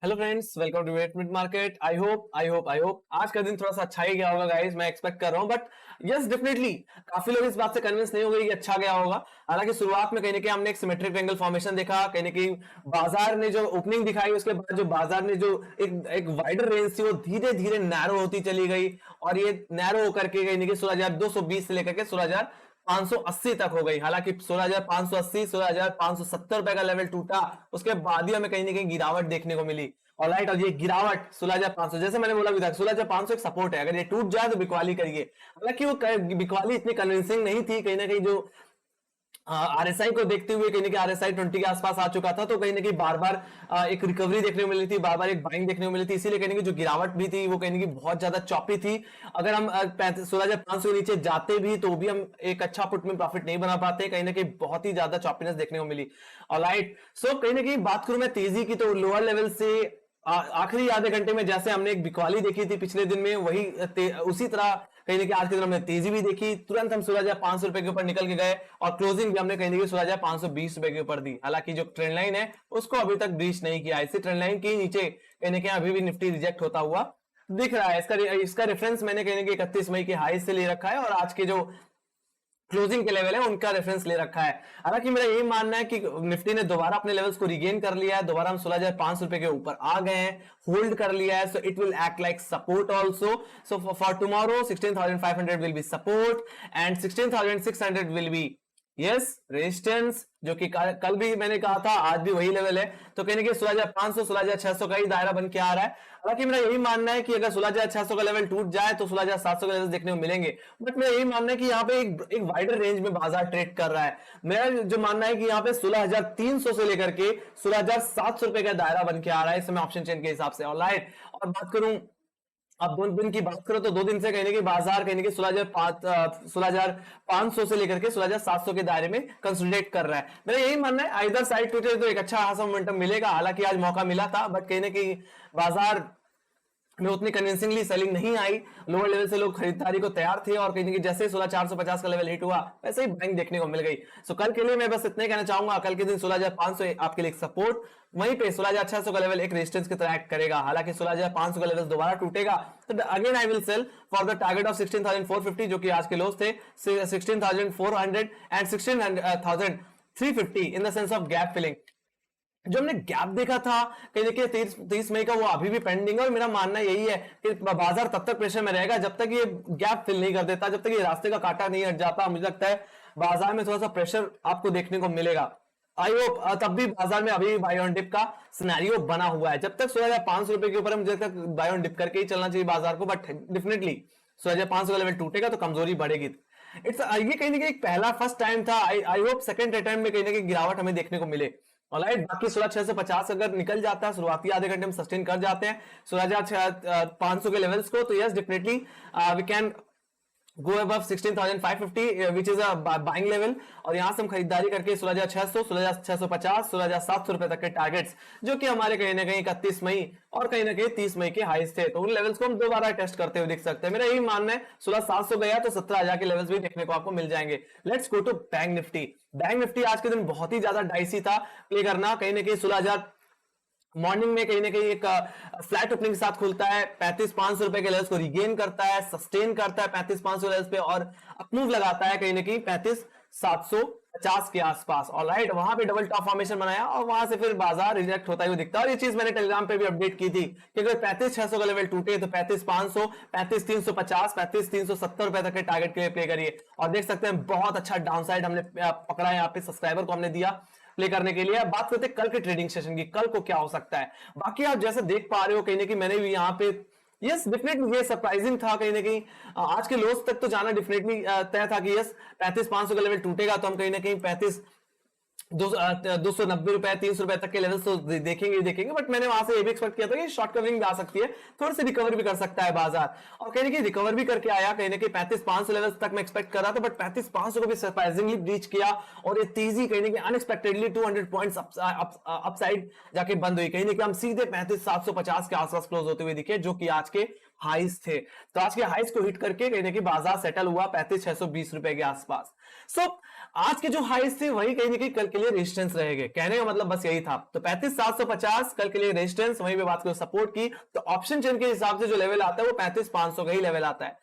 Hello friends, welcome to mid market. I hope आज का दिन थोड़ा सा अच्छा ही गया होगा गाइस। मैं एक्सपेक्ट कर रहा हूं, बट यस डेफिनेटली काफी लोग इस बात से कन्विंस नहीं हो गए कि अच्छा गया होगा। हालांकि शुरुआत में कहीं ना कहीं हमने एक सिमेट्रिक ट्रायंगल फॉर्मेशन देखा, कहीं ना कहीं बाजार ने जो ओपनिंग दिखाई उसके बाद जो बाजार ने जो एक वाइडर रेंज थी वो धीरे धीरे नैरो होती चली गई, और ये नैरो होकर के कहीं ना कहीं 16,220 से लेकर के 16,580 तक हो गई। हालांकि 16,580 16,570 रुपए का लेवल टूटा, उसके बाद ही हमें कहीं ना कहीं गिरावट देखने को मिली। ऑलराइट, और ये गिरावट 16,500, जैसे मैंने बोला भी था 16,500 एक सपोर्ट है, अगर ये टूट जाए तो बिकवाली करिए। हालांकि वो बिकवाली इतनी कन्विंसिंग नहीं थी, कहीं ना कहीं जो आरएसआई को देखते हुए कहीं ना कहीं आरएसआई 20 के आसपास आ चुका था, तो कहीं ना कहीं बार बार एक रिकवरी देखने को मिली थी, बार बार एक बाइंग देखने को मिली थी। इसीलिए कहीं ना कहीं जो गिरावट भी थी वो कहीं ना कहीं बहुत ज्यादा चौपी थी। अगर हम 16,500 के नीचे जाते भी तो भी हम एक अच्छा पुट में प्रॉफिट नहीं बना पाते, कहीं ना कहीं बहुत ही ज्यादा चॉपीनेस देखने को मिली। ऑलराइट, सो कहीं ना कहीं बात करूं मैं तेजी की, तो लोअर लेवल से आखिरी आधे घंटे में जैसे हमने एक बिकवाली देखी थी पिछले दिन में, वही उसी तरह कहीं ना कहीं आज के दिन हमने तेजी भी देखी। तुरंत हम 16,500 रुपए के ऊपर निकल के गए, और क्लोजिंग भी हमने कहीं ना कहीं 16,520 रुपए के ऊपर दी। हालांकि जो ट्रेंड लाइन है उसको अभी तक ब्रीच नहीं किया, इसी ट्रेंड लाइन के नीचे कहीं ना कहीं अभी भी निफ्टी रिजेक्ट होता हुआ दिख रहा है। इसका रेफरेंस मैंने कहीं ना कहीं 31 मई के हाई से ले रखा है, और आज के जो क्लोजिंग के लेवल है उनका रेफरेंस ले रखा है। हालांकि मेरा यही मानना है कि निफ्टी ने दोबारा अपने लेवल्स को रिगेन कर लिया है, दोबारा हम 16,500 रुपए के ऊपर आ गए हैं, होल्ड कर लिया है। So it will act like support also. So for tomorrow 16,500 will be support and 16,600 will be yes resistance, जो कि कल भी मैंने कहा था, आज भी वही लेवल है। तो कहने के 16,500 16,600 का ही दायरा बन के आ रहा है। हालांकि मेरा यही मानना है कि अगर 16,600 का लेवल टूट जाए तो 16,700 का लेवल देखने को मिलेंगे, बट मेरा यही मानना है कि यहाँ पे एक वाइडर रेंज में बाजार ट्रेड कर रहा है। मेरा जो मानना है कि यहाँ पे 16,300 से लेकर के 16,700 रुपए का दायरा बन के आ रहा है इस समय ऑप्शन चेन के हिसाब से। ऑलराइट, और बात करूं अब 2 दिन की बात करो तो 2 दिन से कहने की बाजार कहने की 16,500 से लेकर के 16,700 के दायरे में कंसोलिडेट कर रहा है। मेरा यही मानना है आइदर साइड टूटे तो एक अच्छा खासा मोमेंटम मिलेगा। हालांकि आज मौका मिला था, बट कहीं ना कहीं बाजार में उतनी कन्विंसिंगली सेलिंग नहीं आई। लोअर लेवल से लोग खरीदारी को तैयार थे, और कहीं जैसे 16,450 का लेवल हिट हुआ वैसे ही बाइंग देखने को मिल गई। सो कल के लिए मैं बस इतने कहना चाहूंगा, कल के दिन 16,500 आपके लिए सपोर्ट, वहीं पे 16,600 का लेवल एक रेजिस्टेंस की तरह एक्ट करेगा। हालांकि 16,500 का लेवल दोबारा टूटेगा तो again I will sell for the target of 16,450, जो कि आज के लोस थे 16,400 and 16,350 in the sense of gap filling. जो हमने गैप देखा था कहीं देखिए 30 मई का, वो अभी भी पेंडिंग है। और मेरा मानना यही है कि बाजार तब तक प्रेशर में रहेगा जब तक ये गैप फिल नहीं कर देता, जब तक ये रास्ते का कांटा नहीं हट जाता। मुझे लगता है बाजार में थोड़ा सा प्रेशर आपको देखने को मिलेगा। आई होप तब भी बाजार में अभी बाय ऑन डिप का सिनेरियो बना हुआ है। जब तक 16,500 रुपए के ऊपर मुझे लगता है बाय ऑन डिप करके ही चलना चाहिए बाजार को, बट डेफिनेटली 16,500 का लेवल टूटेगा तो कमजोरी बढ़ेगी। ये कहीं ना कहीं एक पहला फर्स्ट टाइम था। आई होप सेकंड अटेम्प्ट में कहीं ना कहीं गिरावट हमें देखने को मिले। ऑलराइट, बाकी 16,650 अगर निकल जाता है, शुरुआती आधे घंटे में सस्टेन कर जाते हैं 16,500 के लेवल्स को, तो yes definitely we can go above 16,550 which is a buying level. और यहां से हम खरीदारी करके 16,600 16,650 16,700 रुपए तक के टारगेट्स, जो कि हमारे कहीं ना कहीं 31 मई और कहीं ना कहीं 30 मई के हाईस थे, तो उन लेवल्स को हम दोबारा टेस्ट करते हुए दिख सकते हैं। मेरा यही मानना है 16,700 गया तो 17,000 के लेवल्स भी देखने को आपको मिल जाएंगे। Let's go to Bank Nifty. Bank Nifty आज के दिन बहुत ही ज्यादा डाइसी था प्ले करना। कहीं ना कहीं 16,000 मॉर्निंग में कहीं ना कहीं एक फ्लैट ओपनिंग के साथ खुलता है, 35,500 रुपए के लेवल्स को रिगेन करता है, सस्टेन करता है 35,500 लेवल्स पे, और अपमूव लगाता है कहीं ना कहीं 35,750 के आसपास। ऑलराइट, वहां पे डबल टॉप फॉर्मेशन बनाया, और वहां से फिर बाजार रिजेक्ट होता हुआ दिखता है। और ये चीज मैंने टेलीग्राम पे भी अपडेट की थी कि अगर 35,600 का लेवल टूटे तो 35,500 35,350 35,370 रुपए तक के टारगेट के लिए प्ले करिए। और देख सकते हैं बहुत अच्छा डाउनसाइड हमने पकड़ा है, यहाँ पे सब्सक्राइबर को हमने दिया प्ले करने के लिए। बात करते हैं कल के ट्रेडिंग सेशन की, कल को क्या हो सकता है। बाकी आप जैसे देख पा रहे हो कहीं ना कहीं मैंने भी यहाँ पे यस डेफिनेटली ये सरप्राइजिंग था कहीं ना कहीं आज के लोस तक तो जाना डेफिनेटली तय था कि यस 35,500 का लेवल टूटेगा तो हम कहीं ना कहीं 290 रुपए 300 रुपए तक के लेवल तो देखेंगे। बट मैंने वहां से ये भी एक्सपेक्ट किया था कि शॉर्ट कवरिंग भी आ सकती है, थोड़ी सी रिकवर भी कर सकता है बाजार, और कहीं ना कहीं रिकवर भी करके आया। कहीं ना कहीं 35,500 लेवल तक मैं एक्सपेक्ट कर रहा था, बट 35,500 को भी सरप्राइजिंगली ब्रीच किया, और ये तेजी कहीं ना कहीं अनएक्सपेक्टेडली 200 पॉइंट्स अपसाइड जाके बंद हुई। कहीं ना कहीं हम सीधे 35,750 के आसपास क्लोज होते हुए दिखे, जो कि आज के हाइस थे। तो आज के हाइस को हिट करके कहीं ना कहीं बाजार सेटल हुआ 35,620 रुपए के आसपास। सो आज के जो हाईस थे वही कहीं ना कहीं कल के लिए रेजिस्टेंस रहेंगे, कहने का मतलब बस यही था। तो 35,750 कल के लिए रेजिस्टेंस, वहीं पे बात करो सपोर्ट की तो ऑप्शन चेन के हिसाब से जो लेवल आता है वो 35,500 का ही लेवल आता है।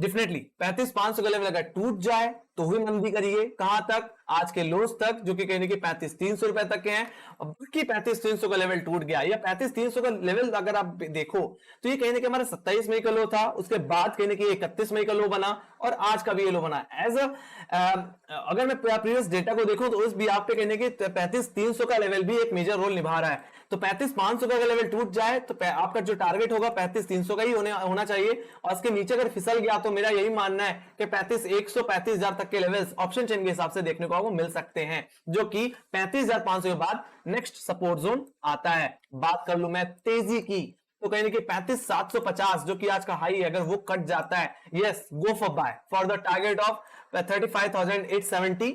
डेफिनेटली 35,500 का लेवल अगर टूट जाए तो ही मंदी करिए, कहां तक, आज के लोस तक जो कि कहने की 35,300 रुपए तक के हैं। और बाकी 35,300 का लेवल टूट गया, या 35,300 का लेवल अगर आप देखो तो ये कहने के हमारा 27 मई का लो था, उसके बाद कहने की 31 मई का लो बना और आज का भी ये लो बना। एज अगर मैं प्रीवियस डेटा को देखूं तो उस भी आप पे कहने की 35,300 का लेवल भी एक मेजर रोल निभा रहा है। तो 35,500 का लेवल टूट जाए तो आपका जो टारगेट होगा 35,300 का ही होना चाहिए, और इसके नीचे अगर फिसल गया तो मेरा यही मानना है कि 35,100 35,000 तक के लेवल्स ऑप्शन चेन के हिसाब से देखने को आपको मिल सकते हैं, जो कि 35,500 के बाद नेक्स्ट सपोर्ट जोन आता है। बात कर लूं मैं तेजी की तो कहीं कि 35,750 जो कि आज का हाई है, अगर वो कट जाता है, yes go for buy for the target of 35,870,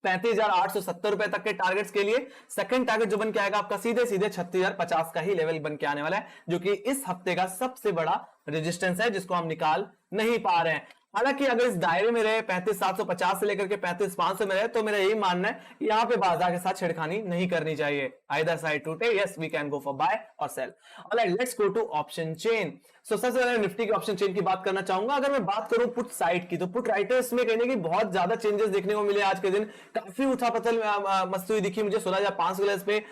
35,870 रुपए तक के टारगेट्स के लिए सेकंड टारगेट जो बन के आएगा आपका सीधे सीधे 36,050 का ही लेवल बन के आने वाला है, जो कि इस हफ्ते का सबसे बड़ा रेजिस्टेंस है जिसको हम निकाल नहीं पा रहे हैं। हालांकि अगर इस दायरे में रहे 35,750 से लेकर के 35,500 में रहे तो मेरा यही मानना है यहां पे बाजार के साथ छेड़खानी नहीं करनी चाहिए। आइदर साइड टूटे, yes we can go for buy और sell. Alright, let's go to option chain. So सबसे पहले निफ्टी की ऑप्शन चेन की बात करना चाहूंगा। अगर मैं बात करूं पुट साइड की तो पुट राइटर्स में कहने की बहुत ज्यादा चेंजेस देखने को मिले आज के दिन, काफी उथापथल मस्ती हुई दिखी मुझे 16,500 के लेवल पे।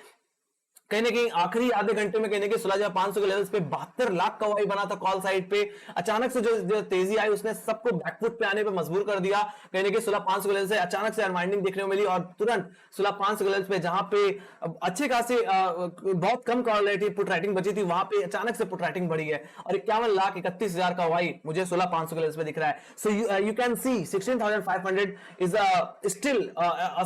कहीं ना कहीं आखिरी आधे घंटे में कहने के 16,500 के लेवल्स पे 72 लाख का वाई बना था कॉल साइड पे। अचानक से जो तेजी आई उसने सबको बैकफुट पे आने पे मजबूर कर दिया। कहने के 16,500 के लेवल से अचानक से अनवाइंडिंग देखने को मिली और तुरंत 16,500 के लेवल्स पे जहां पे अच्छे खासे बहुत कम कॉल रेटिंग पुट राइटिंग बची थी, वहां पे अचानक से पुट राइटिंग बढ़ी है और 51,31,000 का वाई मुझे 16,500 के लेवल्स पे दिख रहा है। So you can see 16,500 is still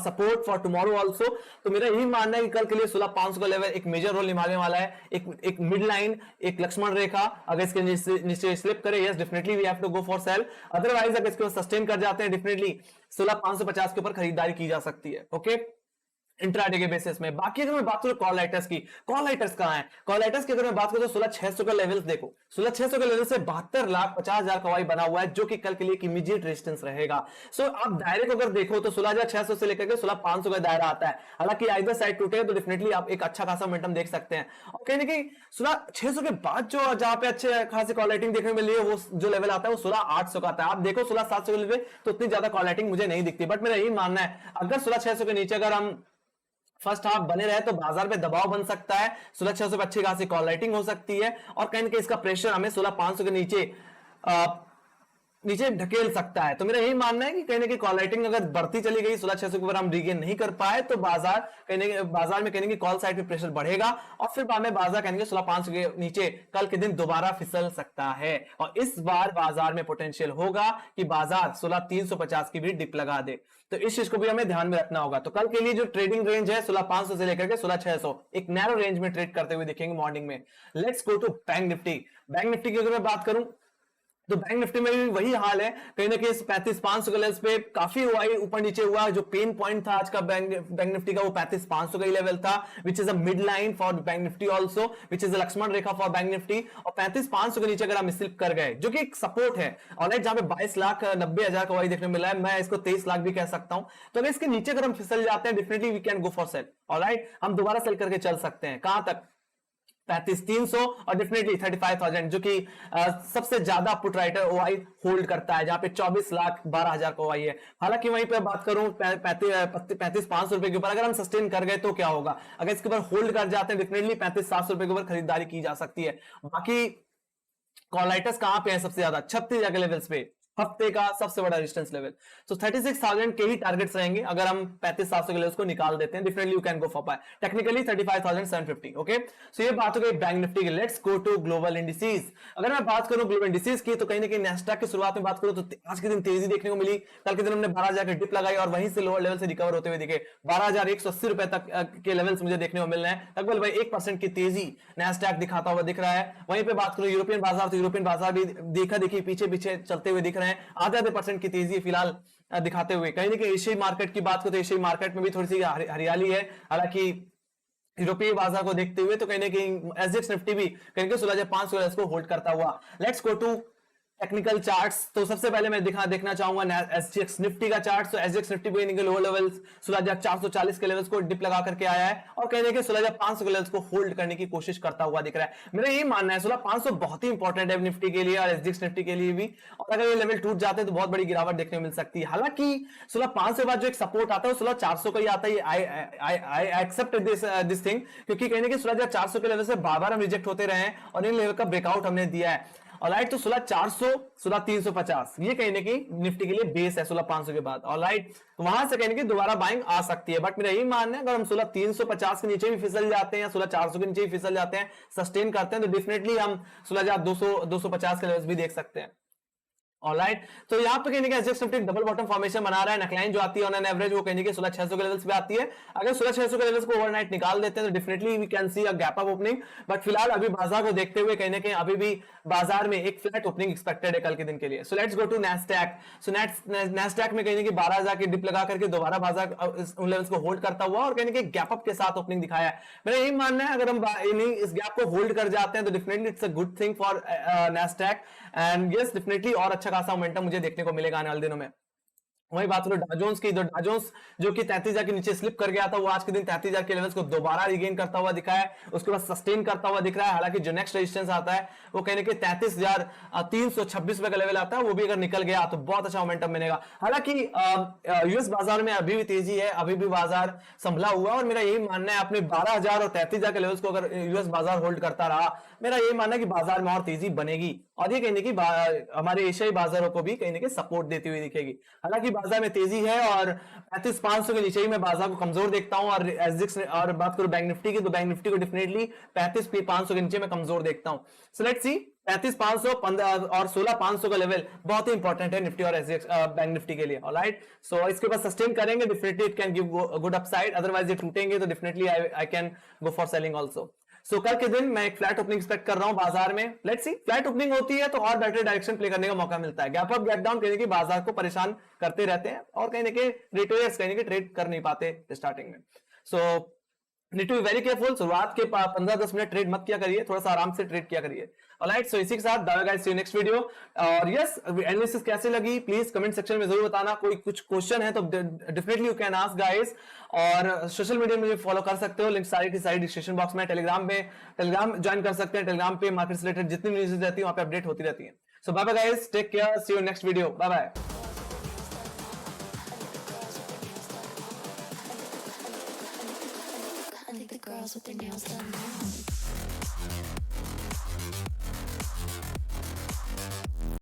support for tomorrow also. तो मेरा यही मानना है कि कल के लिए 16,500 का लेवल एक मेजर रोल निभाने वाला है। एक मिड लाइन, एक लक्ष्मण रेखा अगर इसके नीचे स्लिप करे, yes definitely we have to go for sell. Otherwise अगर इसको सस्टेन कर जाते हैं डेफिनेटली 16,550 के ऊपर खरीदारी की जा सकती है। ओके, इंट्राडे के बेसिस में। बाकी अगर मैं बात करूं कॉल राइटर्स की, कॉल राइटर्स कहां है? कॉल राइटर्स की अगर मैं बात करूं तो 16,600 का लेवल्स देखो, 16,600 के लेवल से 72,50,000 का वाई बना हुआ है, जो कि कल के लिए एक इमीडिएट रेजिस्टेंस रहेगा। सो आप दायरे को अगर देखो तो 16,600 से लेकर के 16,500 का दायरा आता है। हालांकि आइदर साइड टूटे तो डेफिनेटली आप एक अच्छा खासा मोमेंटम देख सकते हैं। और कहीं ना कहीं 16,600 के बाद जो जहां पे अच्छे खासे कॉल राइटिंग देखने में मिली है, वो जो लेवल आता है वो 16,800 का आता है। आप देखो 16,700 के लेवल तो उतनी ज्यादा कॉल राइटिंग मुझे नहीं दिखती, बट मेरा यही मानना है अगर 16,600 के नीचे अगर हम फर्स्ट हाफ बने रहे तो बाजार पे दबाव बन सकता है, 16,600 पे अच्छी खासी कॉल राइटिंग हो सकती है और कहीं ना कहीं इसका प्रेशर हमें 16,500 के नीचे ढकेल सकता है। तो मेरा यही मानना है कि कहीं ना कहीं कॉल राइटिंग अगर बढ़ती चली गई, 16,600 के ऊपर हम रीगेन नहीं कर पाए तो बाजार में कहने की कॉल साइड पे प्रेशर बढ़ेगा और फिर हमें बाजार कहने 16,500 के नीचे कल के दिन दोबारा फिसल सकता है। और इस बार बाजार में पोटेंशियल होगा कि बाजार 16,350 की भी डिप लगा दे, तो इस चीज को भी हमें ध्यान में रखना होगा। तो कल के लिए जो ट्रेडिंग रेंज है 16,500 से लेकर के 16,600, एक नैरो रेंज में ट्रेड करते हुए दिखेंगे मॉर्निंग में। Let's go to Bank Nifty. Bank Nifty की अगर मैं बात करूं तो बैंक निफ्टी में भी वही हाल है, कहीं ना कहीं 35,500 के लेवल पे काफी हुआ ऊपर नीचे हुआ। जो पेन पॉइंट था आज का बैंक निफ्टी का वो 35,500 का ही लेवल था, which is a mid line for Bank Nifty also, which is a Lakshman rekha for Bank Nifty. और 35,500 के नीचे अगर हम स्लिप कर गए जो कि एक सपोर्ट है ऑलराइट, जहां पे 22,90,000 का वही देखने मिला है, मैं इसको 23 लाख भी कह सकता हूं। तो अगर इसके नीचे अगर हम फिसल जाते हैं definitely we can go for sell. Alright, हम दोबारा सेल करके चल सकते हैं कहां तक, 35,300 और डेफिनेटली 35,000 जो कि सबसे ज्यादा पुट राइटर ओआई होल्ड करता है, जहां पे 24,12,000 का ओआई है। हालांकि वहीं पे बात करूं 35,500 रुपए के ऊपर अगर हम सस्टेन कर गए तो क्या होगा, अगर इसके ऊपर होल्ड कर जाते हैं डेफिनेटली 35,700 रुपए के ऊपर खरीदारी की जा सकती है। बाकी कॉल राइटर्स कहां पे है सबसे ज्यादा, 36 के लेवल्स पे, हफ्ते का सबसे बड़ा रेजिस्टेंस लेवल। तो 36,000 के ही टारगेट्स रहेंगे अगर हम 35,700 के लेवल्स को निकाल देते हैं, definitely you can go for buy. Technically 35,750। Okay, so ये बात हो गई बैंक निफ्टी की। Let's go to global indices. अगर मैं बात करूं ग्लोबल इंडिसेस की तो कहीं ना कहीं नेस्डैक की शुरुआत में बात करूं तो आज के दिन तेजी देखने को मिली। कल के दिन हमने 12,000 की डिप लगाई और वहीं से लोअर लेवल से रिकवर होते हुए दिखे 12,180 रुपए तक के लेवल्स मुझे देखने को मिल रहे हैं। लगभग भाई 1% की तेजी नेस्डैक दिखाता हुआ दिख रहा है। वहीं पे बात करूं यूरोपियन बाजार तो यूरोपियन बाजार भी देखा देखी पीछे पीछे चलते हुए दिख रहे हैं, आधे % की तेजी फिलहाल दिखाते हुए। कहीं ना कहीं एशियाई मार्केट की बात करें तो एशियाई मार्केट में भी थोड़ी सी हरियाली है। हालांकि यूरोपीय बाजार को देखते हुए तो कहीं ना कहीं एसजेएक्स निफ्टी भी कहीं 16,500 को होल्ड करता हुआ। Let's go to technical charts, तो सबसे पहले मैं देखना चाहूंगा एसजीएक्स निफ्टी का चार्ट। तो एसजीएक्स निफ्टी को के लोअर लेवल्स 16,440 के लेवल्स को डिप लगा करके आया है और कहने के 16,500 के लेवल्स को होल्ड करने की कोशिश करता हुआ दिख रहा है। मेरा यही मानना है 16,500 बहुत ही इंपॉर्टेंट है निफ्टी के लिए और एसजीएक्स निफ्टी के लिए भी, और अगर ये लेवल टूट जाते हैं तो बहुत बड़ी गिरावट देखने को मिल सकती है। हालांकि 16,500 के बाद जो एक सपोर्ट आता है वो 16,400 का ही आता है। आई एक्सेप्ट दिस थिंग, क्योंकि कहने के 16,400 के लेवल से बार-बार हम रिजेक्ट होते रहे हैं और इन लेवल का ब्रेकआउट हमने दिया है। ऑलराइट, तो 16,400 16,350 ये कहने की निफ्टी के लिए बेस है 16,500 के बाद। ऑलराइट, तो वहां से कहने की दोबारा बाइंग आ सकती है, बट मेरा यही मानना है अगर हम 16,350 के नीचे भी फिसल जाते हैं या 16,400 के नीचे भी फिसल जाते हैं, सस्टेन करते हैं, तो डेफिनेटली हम 16,200 250 के लेवल्स भी देख सकते हैं। ऑलराइट, तो यहाँ पे कहने का SGX Nifty double bottom formation बना रहा है। नेकलाइन जो आती है ऑन एन एवरेज वो कहने के 16,600 के लेवल्स पे आती है। अगर 16,600 के लेवल्स को ओवरनाइट निकाल देते हैं तो definitely we can see a gap up opening, but फिलहाल अभी बाजार को देखते हुए कहने के अभी भी बाजार में एक फ्लैट ओपनिंग एक्सपेक्टेड है कल के दिन के लिए। So let's go to Nasdaq. So Nasdaq में कहने की 12,000 की डिप लगा करके दोबारा बाजार उन लेवल्स को होल्ड करता हुआ और कहने के गैप अप के साथ ओपनिंग दिखाया है। मेरा यही मानना है अगर हम इस गैप को होल्ड कर जाते हैं तो definitely it's a good thing for Nasdaq and yes definitely और अच्छा खासा मोमेंटम मुझे देखने को मिलेगा आने वाले दिनों में। वही बात करो डाउजोन्स की, तो डाउजोन्स जो कि 33,000 के नीचे स्लिप कर गया था वो आज के दिन 33,000 के लेवल्स को दोबारा रिगेन करता हुआ दिखा है, उसके बाद सस्टेन करता हुआ दिख रहा है। हालांकि जो नेक्स्ट रेजिस्टेंस आता है वो कहने के 33,326 रुपए का लेवल आता है, वो भी अगर निकल गया तो बहुत अच्छा मोमेंटम मिलेगा। हालांकि यूएस बाजार में अभी भी तेजी है, अभी भी बाजार संभला हुआ और मेरा यही मानना है अपने 12,000 और 33,000 के लेवल्स को अगर यूएस बाजार होल्ड करता रहा, मेरा यही मानना है कि बाजार में और तेजी बनेगी और ये कहने की हमारे एशियाई बाजारों को भी कहने के सपोर्ट देती हुई दिखेगी। हालांकि बाजार में तेजी है और 35,500 के नीचे ही मैं बाजार को कमजोर देखता हूं और एसजीएक्स और बात करूं बैंक निफ्टी की तो बैंक निफ्टी को डेफिनेटली 35,500 के नीचे मैं कमजोर देखता हूं। सो लेट्स सी 35,500 और 16,500 का लेवल बहुत ही इंपॉर्टेंट है निफ्टी और एसजीएक्स बैंक निफ्टी के लिए। ऑलराइट, सो इसके बाद सस्टेन करेंगे definitely it can give good upside, otherwise ये टूटेंगे तो definitely I can go for selling also. So कल के दिन मैं एक फ्लैट ओपनिंग एक्सपेक्ट कर रहा हूं बाजार में। लेट्स सी, फ्लैट ओपनिंग होती है तो और बेटर डायरेक्शन प्ले करने का मौका मिलता है। गैप अप गैप डाउन कहने की बाजार को परेशान करते रहते हैं और कहने के रिटेलर्स कहने के ट्रेड कर नहीं पाते स्टार्टिंग में। So need to be very careful. शुरुआत के 15-10 मिनट ट्रेड मत किया करिए, थोड़ा सा आराम से ट्रेड किया करिए। ऑलराइट, सो इसी के साथ bye guys, see you next video. और यस, एनालिसिस कैसे लगी प्लीज कमेंट सेक्शन में जरूर बताना। कोई कुछ क्वेश्चन है तो definitely you can ask guys, और सोशल मीडिया में मुझे फॉलो कर सकते हो, लिंक सारी की सारी डिस्क्रिप्शन बॉक्स में। टेलीग्राम ज्वाइन कर सकते हैं, टेलीग्राम पे मार्केट से रिलेटेड जितनी न्यूज़ रहती है वहां पे अपडेट होती रहती है। So bye bye guys, take care, see you next video, bye bye. I think the girls with their nails done now.